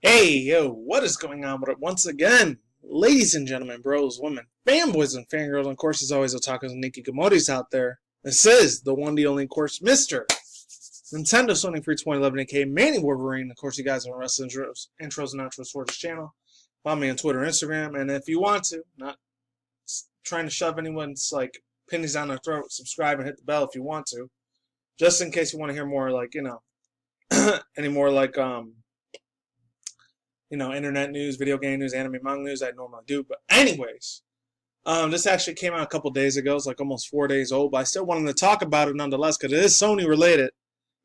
Hey, yo, what is going on with it once again? Ladies and gentlemen, bros, women, fanboys, and fangirls, and of course, as always, otakus and hikikomoris out there. This is the one, the only, of course, Mr. Nintendo Sony Free 2011, aka Manny Wolverine. Of course, you guys are on wrestling intros and outros for this channel. Follow me on Twitter and Instagram, and if you want to, not trying to shove anyone's like pennies down their throat, subscribe and hit the bell if you want to, just in case you want to hear more, like, any more like internet news, video game news, anime, manga news I normally do. But anyways, this actually came out a couple days ago. It's like almost 4 days old, but I still wanted to talk about it nonetheless because it is Sony related.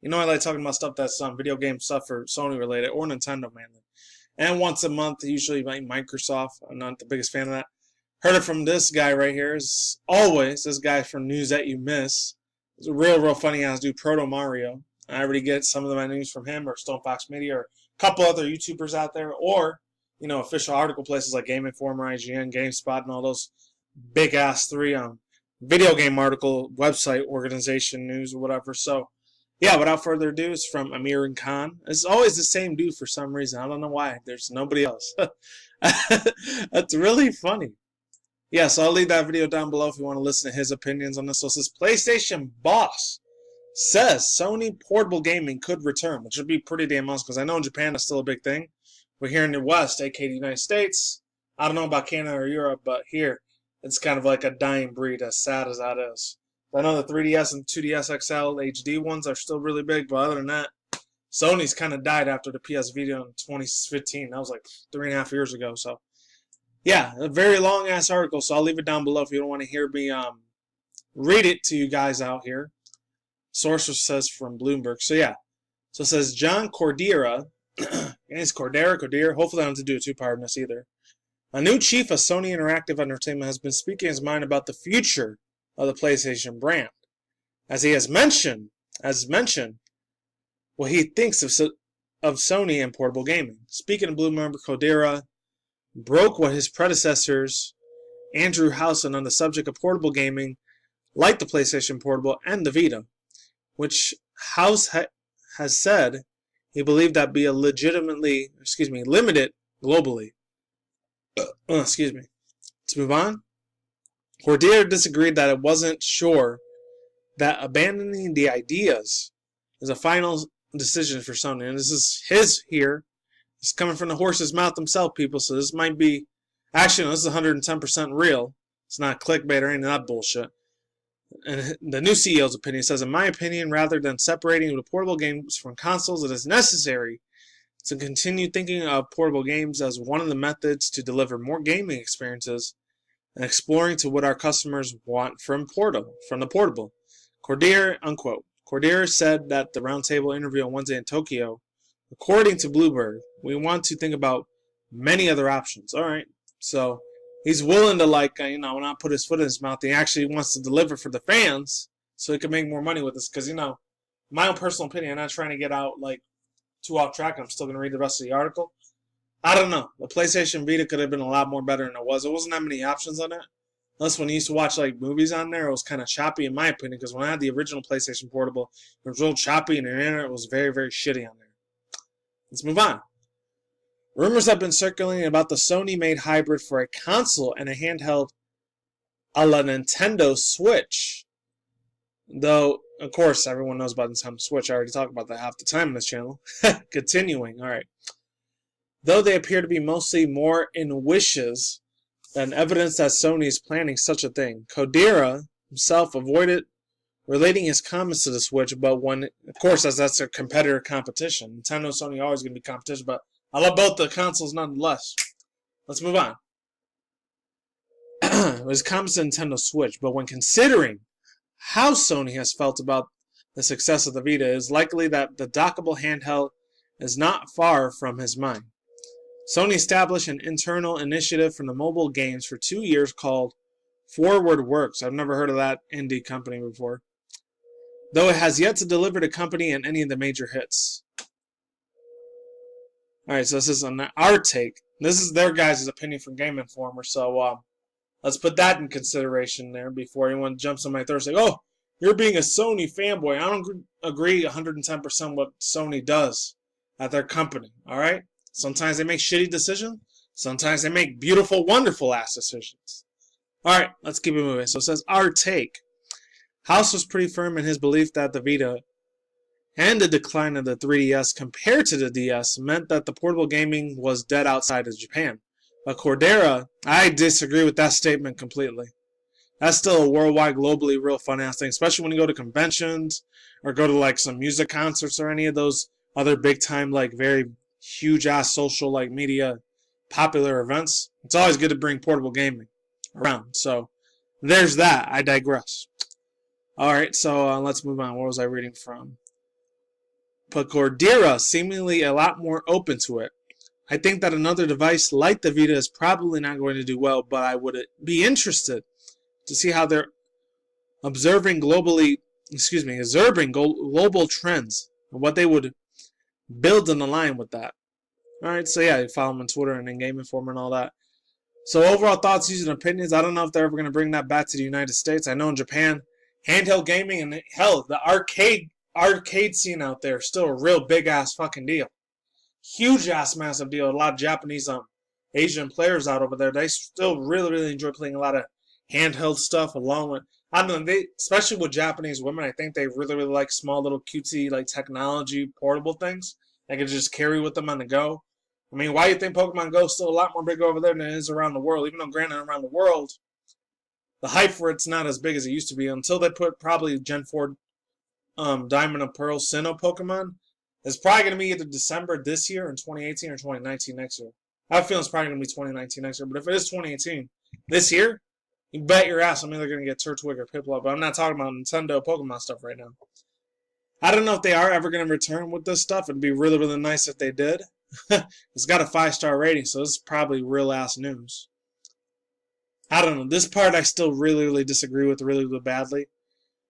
You know, I like talking about stuff that's video game stuff for Sony related or Nintendo mainly. And once a month, usually like Microsoft. I'm not the biggest fan of that. Heard it from this guy right here. As always, this guy from News That You Miss. It's a real funny ass dude, Proto Mario. I already get some of my news from him or Stone Fox Media or a couple other YouTubers out there, or official article places like Game Informer, IGN, GameSpot, and all those big ass three video game article website organization news or whatever. So yeah, without further ado, it's from Amir and Khan. It's always the same dude for some reason. I don't know why. There's nobody else. That's really funny. Yeah, so I'll leave that video down below if you want to listen to his opinions on this. So it says PlayStation boss says Sony portable gaming could return, which would be pretty damn awesome because I know in Japan that's still a big thing. But here in the West, aka the United States, I don't know about Canada or Europe, but here it's kind of like a dying breed, as sad as that is. I know the 3DS and 2DS XL HD ones are still really big, but other than that, Sony's kind of died after the PS Vita in 2015. That was like 3.5 years ago. So yeah, a very long ass article. So I'll leave it down below if you don't want to hear me read it to you guys out here. Source says from Bloomberg. So yeah. So it says John Cordera. It's Cordera. Hopefully I don't have to do a two-part in this either. A new chief of Sony Interactive Entertainment has been speaking his mind about the future of the PlayStation brand. As he has mentioned, what he thinks of Sony and portable gaming. Speaking of Bloomberg, Cordera broke what his predecessors, Andrew Housen, on the subject of portable gaming, like the PlayStation Portable and the Vita, which House has said he believed that be limited globally. Excuse me. To move on, Cordier disagreed that it wasn't sure that abandoning the ideas is a final decision for Sony. And this is his here. It's coming from the horse's mouth himself, people. So this might be, actually, no, this is 110% real. It's not clickbait or any of that bullshit. And the new CEO's opinion says, in my opinion, rather than separating the portable games from consoles, it is necessary to continue thinking of portable games as one of the methods to deliver more gaming experiences and exploring to what our customers want from the portable. Cordier, unquote. Cordier said that the roundtable interview on Wednesday in Tokyo, according to Bloomberg, we want to think about many other options. All right, so he's willing to not put his foot in his mouth. He actually wants to deliver for the fans so he can make more money with this. Because my own personal opinion, I'm not trying to get out too off track. I'm still going to read the rest of the article. I don't know. The PlayStation Vita could have been a lot more better than it was. There wasn't that many options on it. Unless when you used to watch movies on there, it was kind of choppy in my opinion. Because when I had the original PlayStation Portable, it was real choppy and the internet was very, very shitty on there. Let's move on. Rumors have been circulating about the Sony-made hybrid for a console and a handheld a la Nintendo Switch. Though, of course, everyone knows about Nintendo Switch. I already talked about that half the time on this channel. Continuing, alright. Though they appear to be mostly more in wishes than evidence that Sony is planning such a thing. Codera himself avoided relating his comments to the Switch, but when, of course, that's a competitor competition. Nintendo and Sony are always going to be competition, but I love both the consoles nonetheless. Let's move on. It was comments to Nintendo Switch, but when considering how Sony has felt about the success of the Vita, it is likely that the dockable handheld is not far from his mind. Sony established an internal initiative for the mobile games for 2 years called Forward Works. I've never heard of that indie company before, though it has yet to deliver the company in any of the major hits. Alright, so this is our take. This is their guys' opinion from Game Informer, so let's put that in consideration there before anyone jumps on my third and say, oh, you're being a Sony fanboy. I don't agree 110% what Sony does at their company, alright? Sometimes they make shitty decisions. Sometimes they make beautiful, wonderful ass decisions. Alright, let's keep it moving. So it says, our take. House was pretty firm in his belief that the Vita and the decline of the 3DS compared to the DS meant that the portable gaming was dead outside of Japan. But Cordera, I disagree with that statement completely. That's still a worldwide, globally real fun ass thing, especially when you go to conventions or go to like some music concerts or any of those other big time, like very huge ass social like media popular events. It's always good to bring portable gaming around. So there's that. I digress. Alright, so let's move on. What was I reading from? But Cordera seemingly a lot more open to it. I think that another device like the Vita is probably not going to do well, but I would be interested to see how they're observing global trends and what they would build and align with that. Alright, so yeah, you follow them on Twitter and in Game Informer and all that. So overall thoughts, views, and opinions, I don't know if they're ever going to bring that back to the United States. I know in Japan, handheld gaming and hell, the arcade scene out there is still a real big ass fucking deal. Huge ass massive deal. A lot of Japanese Asian players out over there, they still really enjoy playing a lot of handheld stuff along with, I don't know, they, especially with Japanese women, I think they really like small little cutesy like technology portable things they can just carry with them on the go. I mean, why do you think Pokemon Go is still a lot more big over there than it is around the world? Even though granted around the world the hype for it's not as big as it used to be until they put probably Gen 4 Diamond and Pearl Sinnoh Pokemon. It's probably going to be either December this year in 2018 or 2019 next year. I have a feeling it's probably going to be 2019 next year, but if it is 2018 this year, you bet your ass I'm either going to get Turtwig or Piplup, but I'm not talking about Nintendo Pokemon stuff right now. I don't know if they are ever going to return with this stuff. It'd be really nice if they did. It's got a 5-star rating, so this is probably real ass news. I don't know. This part I still really disagree with really badly.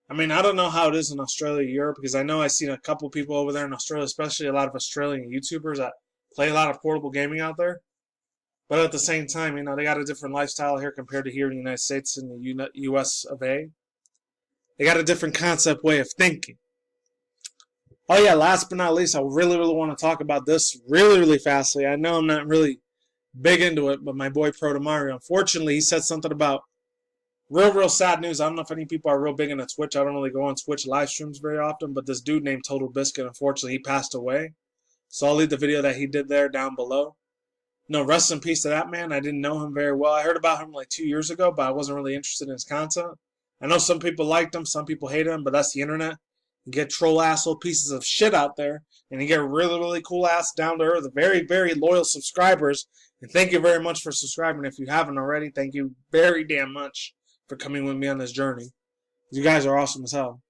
I mean, I don't know how it is in Australia, Europe, because I know I've seen a couple people over there in Australia, especially a lot of Australian YouTubers that play a lot of portable gaming out there. But at the same time, you know, they got a different lifestyle here compared to here in the United States and the US of A. They got a different concept way of thinking. Oh yeah, last but not least, I really want to talk about this really fastly. I know I'm not really big into it, but my boy Proto Mario, unfortunately, he said something about real sad news. I don't know if any people are real big into Twitch. I don't really go on Twitch live streams very often, but this dude named Total Biscuit, unfortunately, he passed away. So I'll leave the video that he did there down below. No, rest in peace to that man. I didn't know him very well. I heard about him like 2 years ago, but I wasn't really interested in his content. I know some people liked him, some people hated him, but that's the internet. You get troll asshole pieces of shit out there, and you get really cool ass down to earth, very loyal subscribers. And thank you very much for subscribing. If you haven't already, thank you very damn much for coming with me on this journey. You guys are awesome as hell.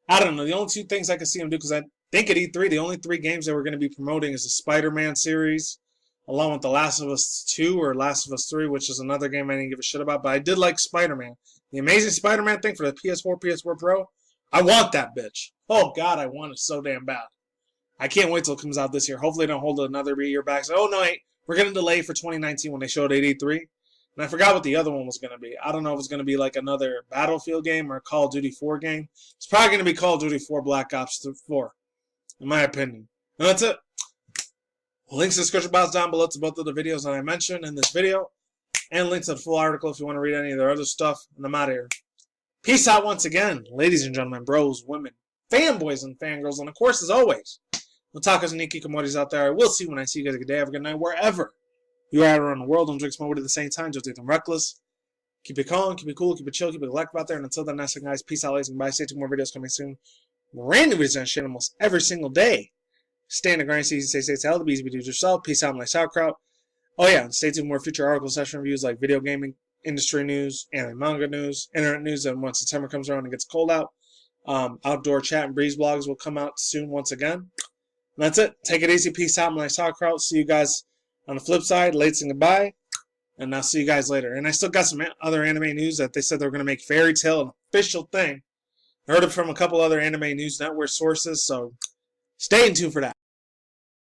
I don't know. The only two things I can see him do, because I think at E3, the only 3 games that we're going to be promoting is the Spider-Man series, along with The Last of Us 2 or Last of Us 3, which is another game I didn't give a shit about. But I did like Spider-Man. The Amazing Spider-Man thing for the PS4, PS4 Pro. I want that bitch. Oh, God, I want it so damn bad. I can't wait till it comes out this year. Hopefully they don't hold it another year back. So, oh, no, wait, we're going to delay for 2019 when they showed 83. And I forgot what the other one was going to be. I don't know if it's going to be like another Battlefield game or Call of Duty 4 game. It's probably going to be Call of Duty 4 Black Ops 4, in my opinion. And that's it. Links in the description box down below to both of the videos that I mentioned in this video. And links to the full article if you want to read any of their other stuff. And I'm out of here. Peace out once again, ladies and gentlemen, bros, women, fanboys, and fangirls. And of course, as always, otakus and hikikomoris out there, I will see you when I see you guys. A good day, have a good night, wherever you are around the world. Don't drink smoke at the same time. Don't take them reckless. Keep it calm, keep it cool, keep it chill, keep it collective out there. And until then, nice guys, peace out, ladies and bye. Stay tuned, more videos coming soon. Random videos on shit almost every single day. Stay in the grind season, stay healthy, be easy, be do it yourself. Peace out, my sauerkraut. Oh yeah, and stay tuned for more future article session reviews like video gaming, industry news, anime manga news, internet news, and once September comes around and gets cold out, outdoor chat and breeze blogs will come out soon once again. And that's it. Take it easy. Peace out, my sauerkraut. See you guys on the flip side. Lates and goodbye. And I'll see you guys later. And I still got some other anime news that they said they were going to make Fairy Tail an official thing. I heard it from a couple other anime news network sources, so stay tuned for that.